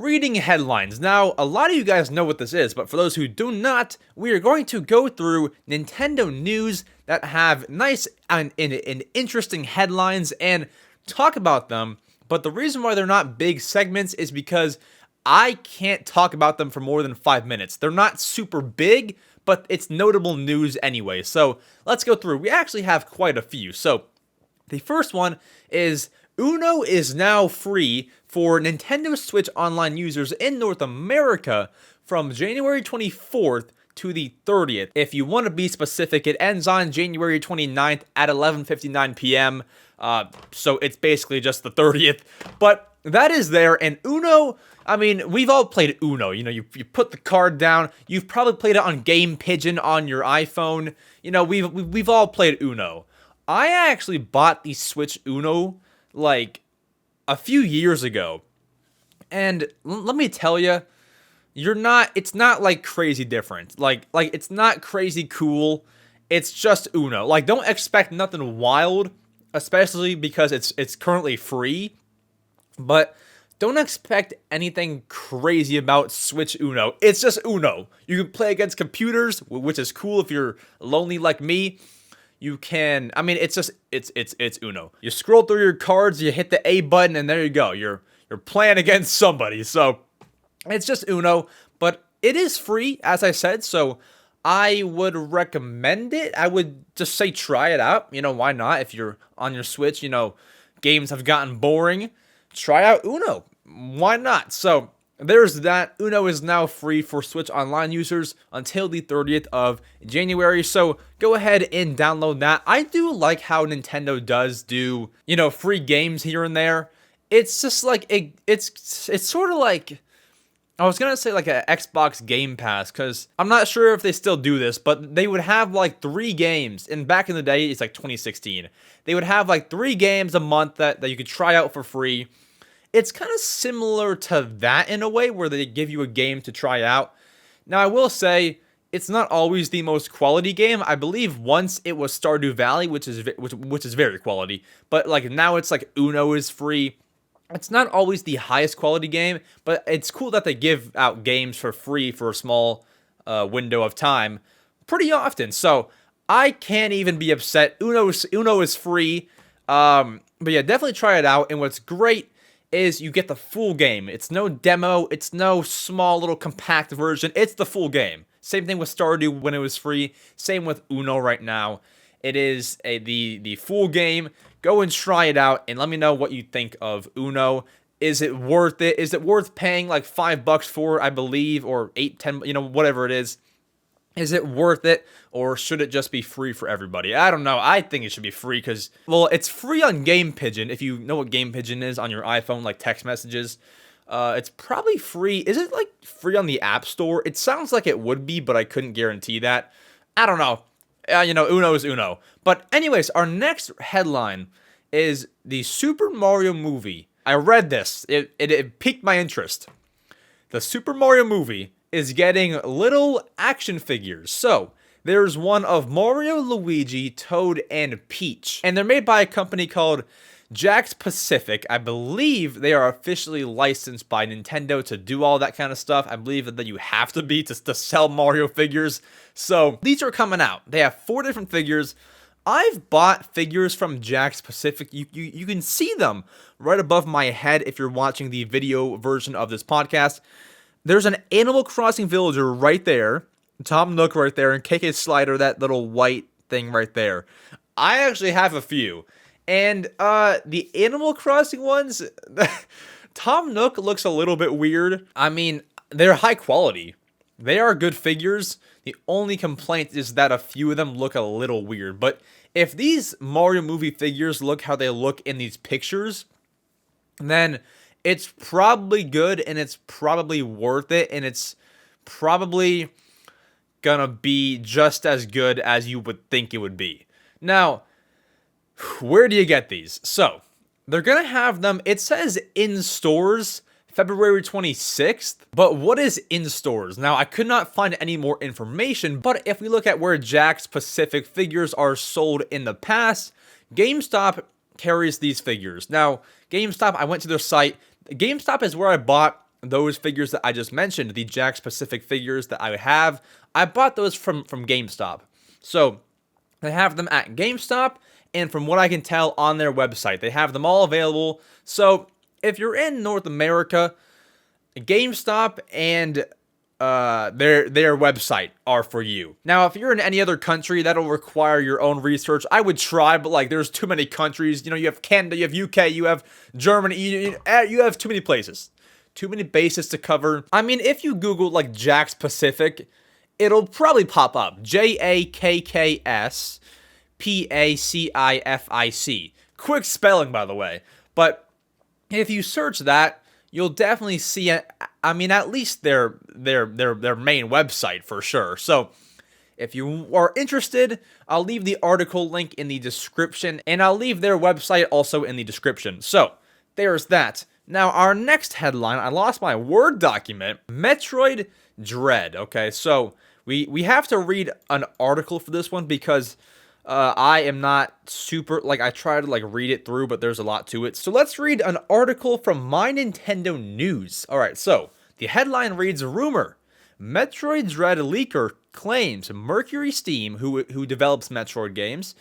reading headlines. Now, a lot of you guys know what this is, but for those who do not, we are going to go through Nintendo news that have nice and interesting headlines and talk about them. But the reason why they're not big segments is because I can't talk about them for more than 5 minutes. They're not super big, but it's notable news anyway. So let's go through. We actually have quite a few. So the first one is Uno is now free for Nintendo Switch Online users in North America from January 24th to the 30th. If you want to be specific, it ends on January 29th at 11:59 p.m. So it's basically just the 30th. But that is there, and Uno, I mean, we've all played Uno. You know, you put the card down. You've probably played it on Game Pigeon on your iPhone. You know, we've all played Uno. I actually bought the Switch Uno like a few years ago, and let me tell you, it's not like crazy different. Like it's not crazy cool. It's just Uno. Like, don't expect nothing wild, especially because it's currently free. But don't expect anything crazy about Switch Uno. It's just Uno. You can play against computers, which is cool if you're lonely like me. You can, I mean, it's Uno. You scroll through your cards, you hit the A button, and there you go. You're playing against somebody. So it's just Uno, but it is free, as I said. So I would recommend it. I would just say try it out. You know, why not? If you're on your Switch, you know, games have gotten boring. Try out Uno. Why not? So there's that. Uno is now free for Switch Online users until the 30th of January. So go ahead and download that. I do like how Nintendo does do, you know, free games here and there. It's just like, it's sort of like, I was going to say like an Xbox Game Pass, because I'm not sure if they still do this, but they would have like 3 games. And back in the day, it's like 2016. They would have like 3 games a month that you could try out for free. It's kind of similar to that in a way, where they give you a game to try out. Now, I will say, it's not always the most quality game. I believe once it was Stardew Valley, which is very quality. But like now it's like Uno is free. It's not always the highest quality game, but it's cool that they give out games for free for a small window of time pretty often. So I can't even be upset. Uno is free. But yeah, definitely try it out. And what's great is you get the full game. It's no demo. It's no small little compact version. It's the full game. Same thing with Stardew when it was free. Same with Uno right now. It is the full game. Go and try it out and let me know what you think of Uno. Is it worth it? Is it worth paying like $5 for, I believe, or 8, 10, you know, whatever it is? Is it worth it, or should it just be free for everybody? I don't know. I think it should be free because, well, it's free on Game Pigeon. If you know what Game Pigeon is on your iPhone, like text messages, it's probably free. Is it like free on the App Store? It sounds like it would be, but I couldn't guarantee that. I don't know. You know, Uno is Uno. But anyways, our next headline is the Super Mario movie. I read this. It piqued my interest. The Super Mario movie is getting little action figures. So there's one of Mario, Luigi, Toad, and Peach. And they're made by a company called Jakks Pacific. I believe they are officially licensed by Nintendo to do all that kind of stuff. I believe that you have to be to sell Mario figures. So these are coming out. They have 4 different figures. I've bought figures from Jakks Pacific. You can see them right above my head if you're watching the video version of this podcast. There's an Animal Crossing villager right there, Tom Nook right there, and KK Slider, that little white thing right there. I actually have a few. And the Animal Crossing ones, Tom Nook looks a little bit weird. I mean, they're high quality. They are good figures. The only complaint is that a few of them look a little weird. But if these Mario movie figures look how they look in these pictures, then it's probably good and it's probably worth it. And it's probably gonna be just as good as you would think it would be. Now, where do you get these? So, they're going to have them, it says in stores February 26th, but what is in stores? Now, I could not find any more information, but if we look at where Jakks Pacific figures are sold in the past, GameStop carries these figures. Now, GameStop, I went to their site. GameStop is where I bought those figures that I just mentioned, the Jakks Pacific figures that I have, I bought those from GameStop. So they have them at GameStop, and from what I can tell on their website, they have them all available. So if you're in North America, GameStop and their website are for you. Now, if you're in any other country, that'll require your own research. I would try, but like there's too many countries. You know, you have Canada, you have UK, you have Germany, you have too many places. Too many bases to cover. I mean, if you Google like Jakks Pacific, it'll probably pop up. JAKKS Quick spelling, by the way. But if you search that, you'll definitely see it. I mean, at least their main website for sure. So if you are interested, I'll leave the article link in the description, and I'll leave their website also in the description. So there's that. Now, our next headline, I lost my Word document, Metroid Dread. Okay, so we have to read an article for this one because I am not super, like, I try to, like, read it through, but there's a lot to it. So let's read an article from My Nintendo News. All right, so the headline reads, Rumor, Metroid Dread leaker claims Mercury Steam, who develops Metroid games,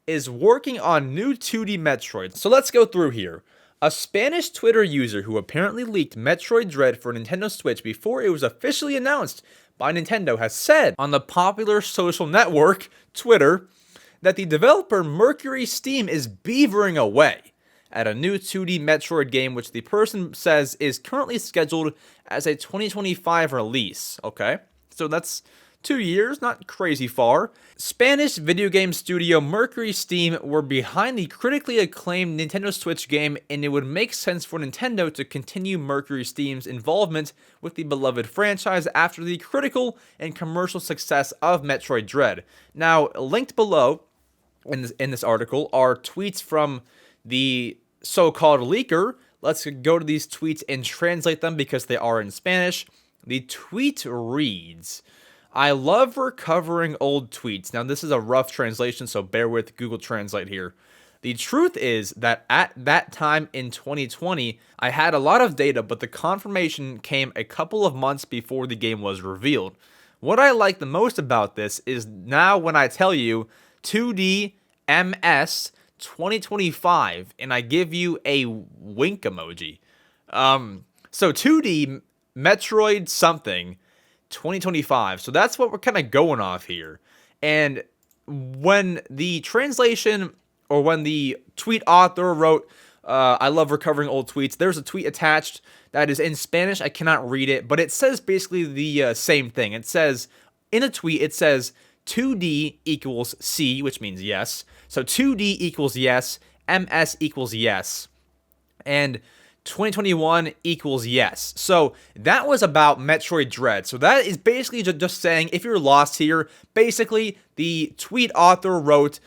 is working on new 2D Metroid. So let's go through here. A Spanish Twitter user who apparently leaked Metroid Dread for Nintendo Switch before it was officially announced by Nintendo has said on the popular social network, Twitter, that the developer Mercury Steam is beavering away at a new 2D Metroid game, which the person says is currently scheduled as a 2025 release. Okay, so that's 2 years, not crazy far. Spanish video game studio Mercury Steam were behind the critically acclaimed Nintendo Switch game, and it would make sense for Nintendo to continue Mercury Steam's involvement with the beloved franchise after the critical and commercial success of Metroid Dread. Now, linked below in this article are tweets from the so-called leaker. Let's go to these tweets and translate them because they are in Spanish. The tweet reads, I love recovering old tweets. Now, this is a rough translation, so bear with Google Translate here. The truth is that at that time in 2020, I had a lot of data, but the confirmation came a couple of months before the game was revealed. What I like the most about this is now when I tell you 2D MS 2025, and I give you a wink emoji. So 2D Metroid something 2025. So that's what we're kind of going off here. And when the translation or when the tweet author wrote, I love recovering old tweets, there's a tweet attached that is in Spanish. I cannot read it, but it says basically the same thing. It says, in a tweet, it says 2D equals C, which means yes. So 2D equals yes, MS equals yes, and 2021 equals yes. So that was about Metroid Dread. So that is basically just saying, if you're lost here, basically the tweet author wrote,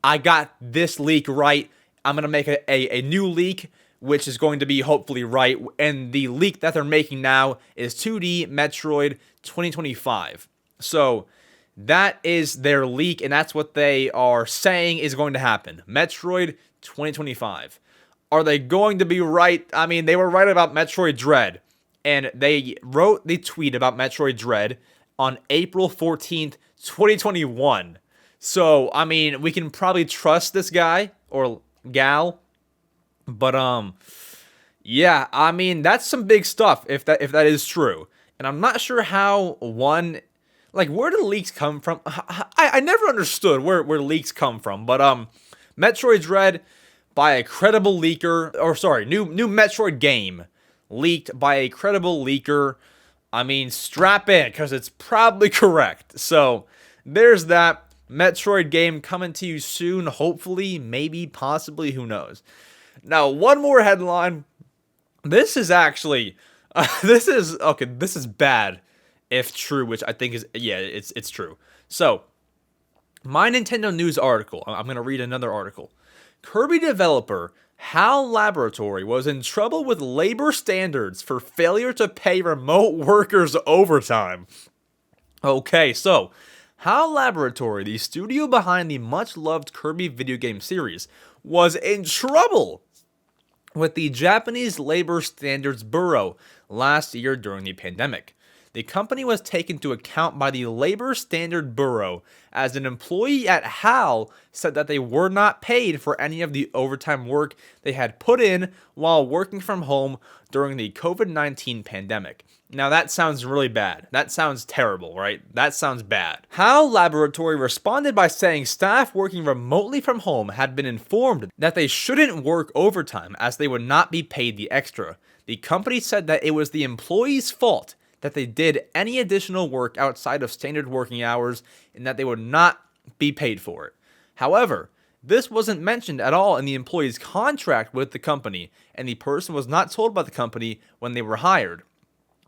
I got this leak right. I'm going to make a new leak, which is going to be hopefully right. And the leak that they're making now is 2D Metroid 2025. So that is their leak, and that's what they are saying is going to happen. Metroid 2025. Are they going to be right? I mean, they were right about Metroid Dread, and they wrote the tweet about Metroid Dread on April 14th, 2021. So, I mean, we can probably trust this guy or gal, but yeah, I mean, that's some big stuff if that is true. And I'm not sure how where do leaks come from? I never understood where leaks come from, but Metroid Dread by a credible leaker, new Metroid game leaked by a credible leaker. I mean, strap in, because it's probably correct. So, there's that Metroid game coming to you soon, hopefully, maybe, possibly, who knows. Now, one more headline. This is actually, this is bad, if true, which I think is, yeah, it's true. So, My Nintendo News article, I'm going to read another article. Kirby developer HAL Laboratory was in trouble with labor standards for failure to pay remote workers overtime. Okay, so HAL Laboratory, the studio behind the much-loved Kirby video game series, was in trouble with the Japanese Labor Standards Bureau last year during the pandemic. The company was taken into account by the Labor Standard Bureau as an employee at HAL said that they were not paid for any of the overtime work they had put in while working from home during the COVID-19 pandemic. Now that sounds really bad. That sounds terrible, right? That sounds bad. HAL Laboratory responded by saying staff working remotely from home had been informed that they shouldn't work overtime as they would not be paid the extra. The company said that it was the employee's fault that they did any additional work outside of standard working hours and that they would not be paid for it. However, this wasn't mentioned at all in the employee's contract with the company, and the person was not told by the company when they were hired.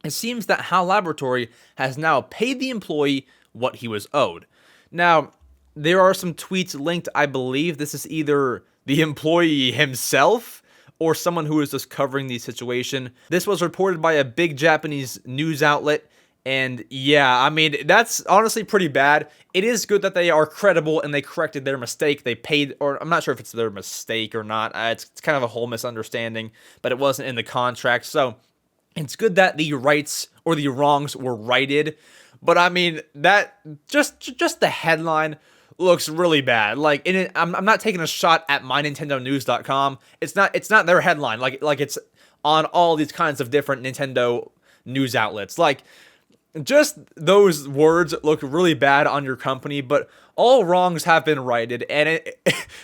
It seems that HAL Laboratory has now paid the employee what he was owed. Now, there are some tweets linked. I believe this is either the employee himself or someone who is just covering the situation. This was reported by a big Japanese news outlet. And yeah, I mean, that's honestly pretty bad. It is good that they are credible and they corrected their mistake. They paid, or I'm not sure if it's their mistake or not. It's kind of a whole misunderstanding, but it wasn't in the contract. So it's good that the rights or the wrongs were righted. But I mean, that just the headline looks really bad. Like, I'm not taking a shot at mynintendonews.com. It's not their headline. Like it's on all these kinds of different Nintendo news outlets. Like, just those words look really bad on your company, but all wrongs have been righted, and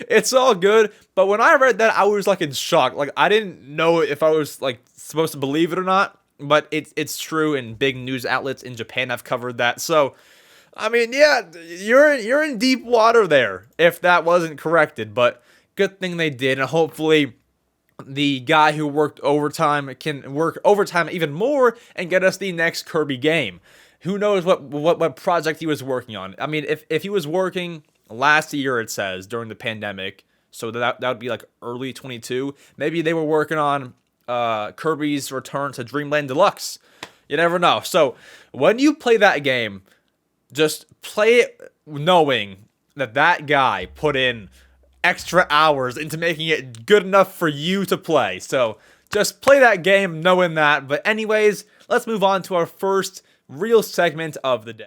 it's all good. But when I read that, I was like in shock. Like, I didn't know if I was like supposed to believe it or not, but it's true, and big news outlets in Japan have covered that. So, I mean, yeah, you're in deep water there if that wasn't corrected, but good thing they did, and hopefully the guy who worked overtime can work overtime even more and get us the next Kirby game. Who knows what project he was working on? I mean, if he was working last year, it says, during the pandemic, so that would be like early 22. Maybe they were working on Kirby's Return to Dreamland Deluxe. You never know. So when you play that game, just play it knowing that guy put in extra hours into making it good enough for you to play. So just play that game knowing that. But anyways, let's move on to our first real segment of the day.